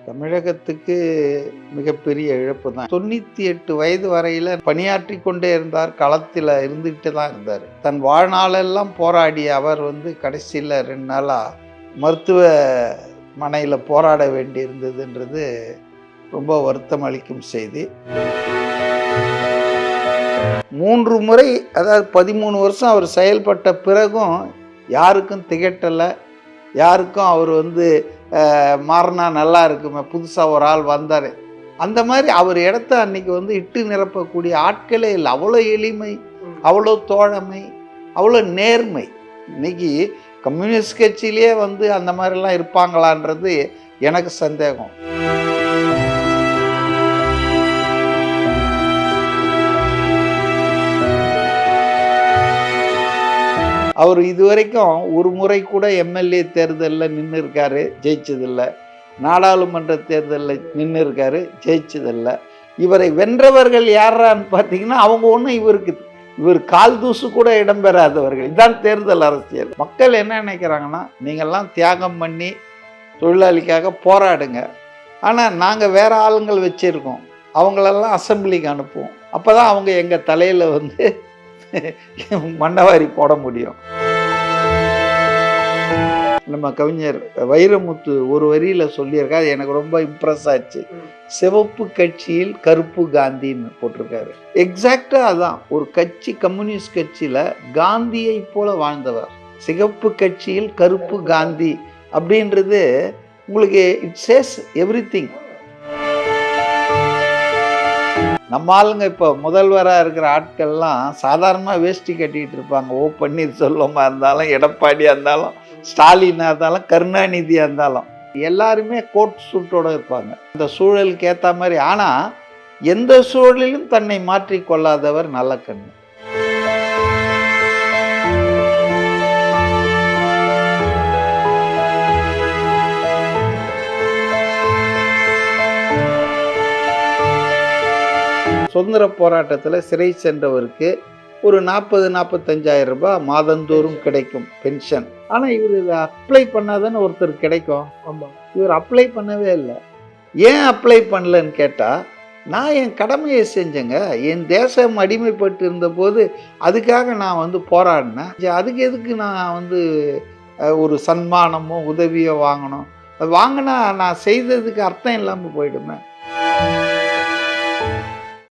தமிழகத்துக்கு மிகப்பெரிய இழப்பு தான். 98 வயது வரையில் பணியாற்றி கொண்டே இருந்தார், களத்தில் இருந்துகிட்டு தான் இருந்தார். தன் வாழ்நாளெல்லாம் போராடிய அவர் கடைசியில் 2 நாளாக மருத்துவமனையில் போராட வேண்டி இருந்ததுன்றது ரொம்ப வருத்தம் அளிக்கும் செய்தி. 3 முறை, அதாவது 13 வருஷம் அவர் செயல்பட்ட பிறகும் யாருக்கும் திகட்டலை, யாருக்கும் அவர் மாறினா நல்லா இருக்குமே, புதுசாக ஒரு ஆள் வந்தார், அந்த மாதிரி அவர் இடத்த அன்னைக்கு இட்டு நிரப்பக்கூடிய ஆட்களே இல்லை. அவ்வளோ எளிமை, அவ்வளோ தோழமை, அவ்வளோ நேர்மை. இன்னைக்கு கம்யூனிஸ்ட் கட்சியிலே அந்த மாதிரிலாம் இருப்பாங்களான்றது எனக்கு சந்தேகம். அவர் இதுவரைக்கும் ஒரு முறை கூட எம்எல்ஏ தேர்தலில் நின்று இருக்காரு, ஜெயிச்சதில்லை. நாடாளுமன்ற தேர்தலில் நின்று இருக்காரு, ஜெயிச்சதில்லை. இவரை வென்றவர்கள் யாரான்னு பார்த்தீங்கன்னா அவங்க ஒன்றும் இவர் கால் தூசு கூட இடம்பெறாதவர்கள். இதுதான் தேர்தல் அரசியல். மக்கள் என்ன நினைக்கிறாங்கன்னா, நீங்கள்லாம் தியாகம் பண்ணி தொழிலாளிக்காக போராடுங்க, ஆனால் நாங்கள் வேறு ஆளுங்கள் வச்சுருக்கோம், அவங்களெல்லாம் அசம்பிளிக்கு அனுப்புவோம், அப்போ தான் அவங்க எங்கள் தலையில் மண்டவாரி போட முடியும். நம்ம கவிஞர் வைரமுத்து ஒரு வரியில் சொல்லியிருக்காரு, எனக்கு ரொம்ப இம்ப்ரெஸ் ஆச்சு. சிவப்பு கட்சியில் கருப்பு காந்தின்னு போட்டிருக்காரு. எக்ஸாக்டாக அதான். ஒரு கட்சி, கம்யூனிஸ்ட் கட்சியில் காந்தியை போல வாழ்ந்தவர். சிகப்பு கட்சியில் கருப்பு காந்தி அப்படின்றது உங்களுக்கு இட் சேஸ் எவ்ரிதிங். நம்ம ஆளுங்க இப்போ முதல்வராக இருக்கிற ஆட்கள்லாம் சாதாரணமாக வேஷ்டி கட்டிகிட்டு இருப்பாங்க. ஓ பன்னீர்செல்வமாக இருந்தாலும், எடப்பாடியாக இருந்தாலும், ஸ்டாலினாக இருந்தாலும், கருணாநிதியாக இருந்தாலும் எல்லாருமே கோட் சூட்டோடு இருப்பாங்க. அந்த சூழலுக்கு ஏற்ற மாதிரி. ஆனால் எந்த சூழலிலும் தன்னை மாற்றிக்கொள்ளாதவர் நல்லக்கண்ணு. சுதந்திர போராட்டத்தில் சிறை சென்றவருக்கு ஒரு 40-45,000 ரூபாய் மாதந்தோறும் கிடைக்கும் பென்ஷன். ஆனால் இவர் இதை அப்ளை பண்ணாதானே ஒருத்தர் கிடைக்கும். ஆமாம், இவர் அப்ளை பண்ணவே இல்லை. ஏன் அப்ளை பண்ணலன்னு கேட்டால், நான் என் கடமையை செஞ்சேங்க, என் தேசம் அடிமைப்பட்டு இருந்தபோது அதுக்காக நான் போராடினேன், அதுக்கு எதுக்கு நான் ஒரு சன்மானமோ உதவியோ வாங்கணும்? வாங்கினா நான் செய்ததுக்கு அர்த்தம் இல்லாமல் போயிடுமே.